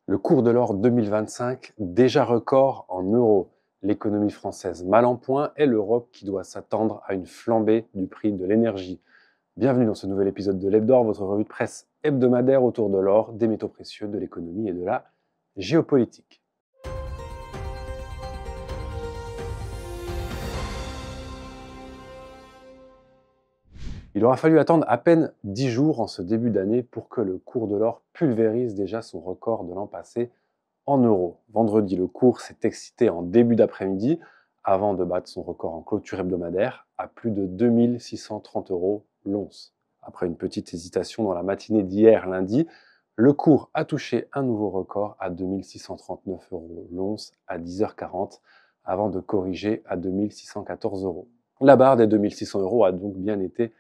Le cours de l'or 2025, déjà record en euros. L'économie française mal en point et l'Europe qui doit s'attendre à une flambée du prix de l'énergie. Bienvenue dans ce nouvel épisode de l'Hebdor, votre revue de presse hebdomadaire autour de l'or, des métaux précieux, de l'économie et de la géopolitique. Il aura fallu attendre à peine 10 jours en ce début d'année pour que le cours de l'or pulvérise déjà son record de l'an passé en euros. Vendredi, le cours s'est excité en début d'après-midi avant de battre son record en clôture hebdomadaire à plus de 2630 euros l'once. Après une petite hésitation dans la matinée d'hier lundi, le cours a touché un nouveau record à 2639 euros l'once à 10h40 avant de corriger à 2614 euros. La barre des 2600 euros a donc bien été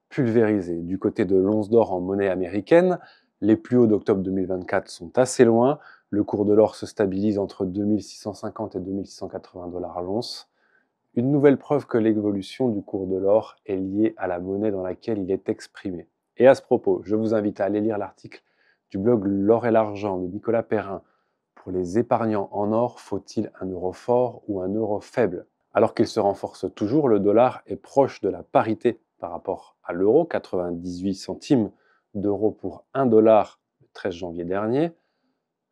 pulvérisée. Du côté de l'once d'or en monnaie américaine, les plus hauts d'octobre 2024 sont assez loin. Le cours de l'or se stabilise entre 2650 et 2680 dollars l'once. Une nouvelle preuve que l'évolution du cours de l'or est liée à la monnaie dans laquelle il est exprimé. Et à ce propos, je vous invite à aller lire l'article du blog L'or et l'argent de Nicolas Perrin. Pour les épargnants en or, faut-il un euro fort ou un euro faible? Alors qu'il se renforce toujours, le dollar est proche de la parité par rapport à l'euro, 98 centimes d'euros pour 1 dollar le 13 janvier dernier.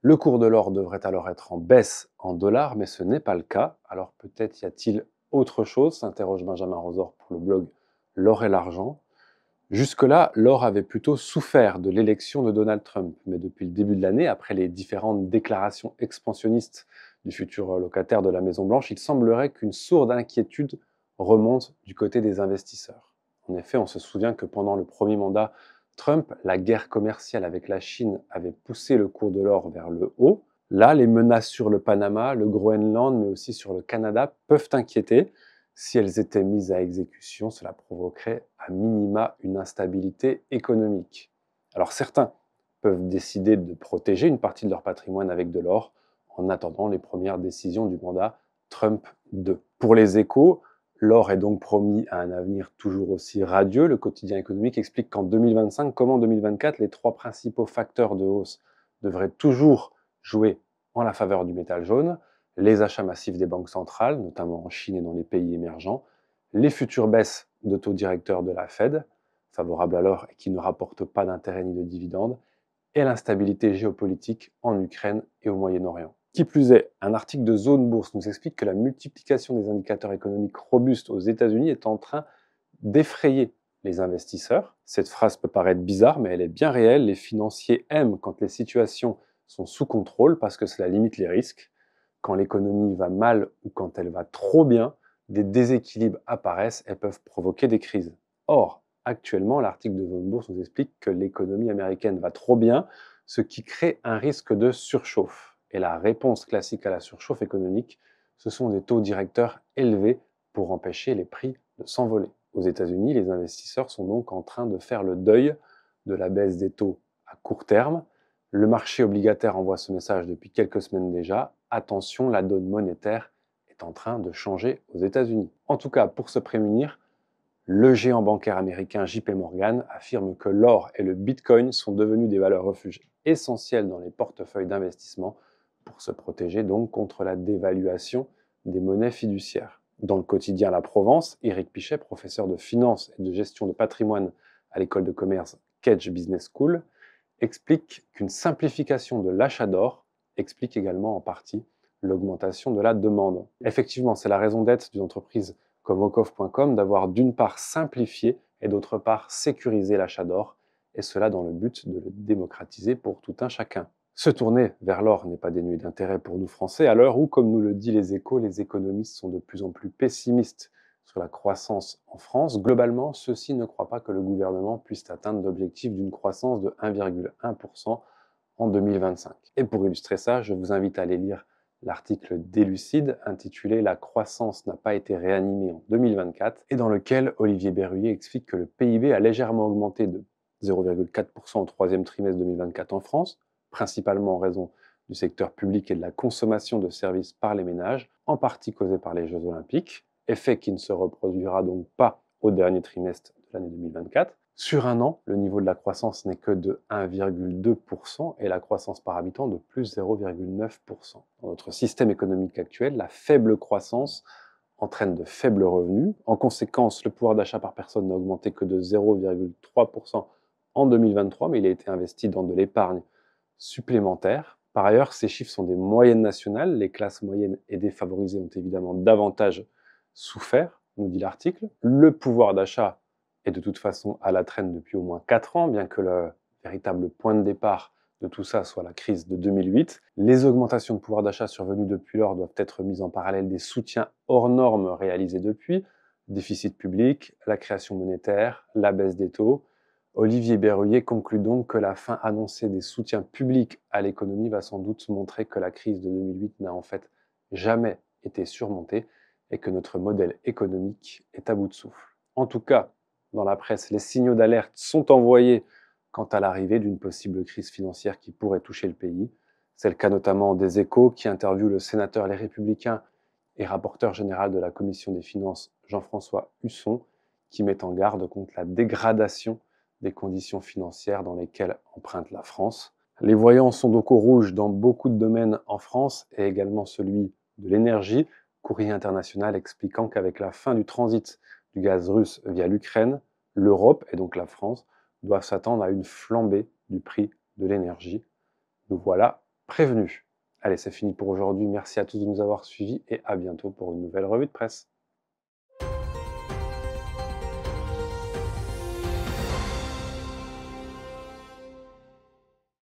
Le cours de l'or devrait alors être en baisse en dollars, mais ce n'est pas le cas. Alors peut-être y a-t-il autre chose, s'interroge Benjamin Rosor pour le blog L'or et l'argent. Jusque-là, l'or avait plutôt souffert de l'élection de Donald Trump, mais depuis le début de l'année, après les différentes déclarations expansionnistes du futur locataire de la Maison-Blanche, il semblerait qu'une sourde inquiétude remonte du côté des investisseurs. En effet, on se souvient que pendant le premier mandat Trump, la guerre commerciale avec la Chine avait poussé le cours de l'or vers le haut. Là, les menaces sur le Panama, le Groenland, mais aussi sur le Canada peuvent inquiéter. Si elles étaient mises à exécution, cela provoquerait à minima une instabilité économique. Alors certains peuvent décider de protéger une partie de leur patrimoine avec de l'or en attendant les premières décisions du mandat Trump 2. Pour les Échos, l'or est donc promis à un avenir toujours aussi radieux. Le quotidien économique explique qu'en 2025, comme en 2024, les trois principaux facteurs de hausse devraient toujours jouer en la faveur du métal jaune: les achats massifs des banques centrales, notamment en Chine et dans les pays émergents, les futures baisses de taux directeurs de la Fed, favorables à l'or et qui ne rapportent pas d'intérêt ni de dividendes, et l'instabilité géopolitique en Ukraine et au Moyen-Orient. Qui plus est, un article de Zone Bourse nous explique que la multiplication des indicateurs économiques robustes aux États-Unis est en train d'effrayer les investisseurs. Cette phrase peut paraître bizarre, mais elle est bien réelle. Les financiers aiment quand les situations sont sous contrôle parce que cela limite les risques. Quand l'économie va mal ou quand elle va trop bien, des déséquilibres apparaissent et peuvent provoquer des crises. Or, actuellement, l'article de Zone Bourse nous explique que l'économie américaine va trop bien, ce qui crée un risque de surchauffe. Et la réponse classique à la surchauffe économique, ce sont des taux directeurs élevés pour empêcher les prix de s'envoler. Aux États-Unis, les investisseurs sont donc en train de faire le deuil de la baisse des taux à court terme. Le marché obligataire envoie ce message depuis quelques semaines déjà. Attention, la donne monétaire est en train de changer aux États-Unis. En tout cas, pour se prémunir, le géant bancaire américain JP Morgan affirme que l'or et le Bitcoin sont devenus des valeurs refuges essentielles dans les portefeuilles d'investissement pour se protéger donc contre la dévaluation des monnaies fiduciaires. Dans le quotidien La Provence, Éric Pichet, professeur de finance et de gestion de patrimoine à l'école de commerce Kedge Business School, explique qu'une simplification de l'achat d'or explique également en partie l'augmentation de la demande. Effectivement, c'est la raison d'être d'une entreprise comme Okov.com d'avoir d'une part simplifié et d'autre part sécurisé l'achat d'or, et cela dans le but de le démocratiser pour tout un chacun. Se tourner vers l'or n'est pas dénué d'intérêt pour nous Français, à l'heure où, comme nous le dit les Échos, les économistes sont de plus en plus pessimistes sur la croissance en France. Globalement, ceux-ci ne croient pas que le gouvernement puisse atteindre l'objectif d'une croissance de 1,1% en 2025. Et pour illustrer ça, je vous invite à aller lire l'article d'Elucide intitulé La croissance n'a pas été réanimée en 2024 et dans lequel Olivier Berruyer explique que le PIB a légèrement augmenté de 0,4% au troisième trimestre 2024 en France, principalement en raison du secteur public et de la consommation de services par les ménages, en partie causée par les Jeux Olympiques, effet qui ne se reproduira donc pas au dernier trimestre de l'année 2024. Sur un an, le niveau de la croissance n'est que de 1,2% et la croissance par habitant de plus 0,9%. Dans notre système économique actuel, la faible croissance entraîne de faibles revenus. En conséquence, le pouvoir d'achat par personne n'a augmenté que de 0,3% en 2023, mais il a été investi dans de l'épargne supplémentaire. Par ailleurs, ces chiffres sont des moyennes nationales. Les classes moyennes et défavorisées ont évidemment davantage souffert, nous dit l'article. Le pouvoir d'achat est de toute façon à la traîne depuis au moins 4 ans, bien que le véritable point de départ de tout ça soit la crise de 2008. Les augmentations de pouvoir d'achat survenues depuis lors doivent être mises en parallèle des soutiens hors normes réalisés depuis, déficit public, la création monétaire, la baisse des taux. Olivier Berruyer conclut donc que la fin annoncée des soutiens publics à l'économie va sans doute montrer que la crise de 2008 n'a en fait jamais été surmontée et que notre modèle économique est à bout de souffle. En tout cas, dans la presse, les signaux d'alerte sont envoyés quant à l'arrivée d'une possible crise financière qui pourrait toucher le pays. C'est le cas notamment des Échos qui interviewent le sénateur Les Républicains et rapporteur général de la Commission des finances Jean-François Husson, qui met en garde contre la dégradation des conditions financières dans lesquelles emprunte la France. Les voyants sont donc au rouge dans beaucoup de domaines en France et également celui de l'énergie. Courrier international expliquant qu'avec la fin du transit du gaz russe via l'Ukraine, l'Europe, et donc la France, doivent s'attendre à une flambée du prix de l'énergie. Nous voilà prévenus. Allez, c'est fini pour aujourd'hui. Merci à tous de nous avoir suivis et à bientôt pour une nouvelle revue de presse.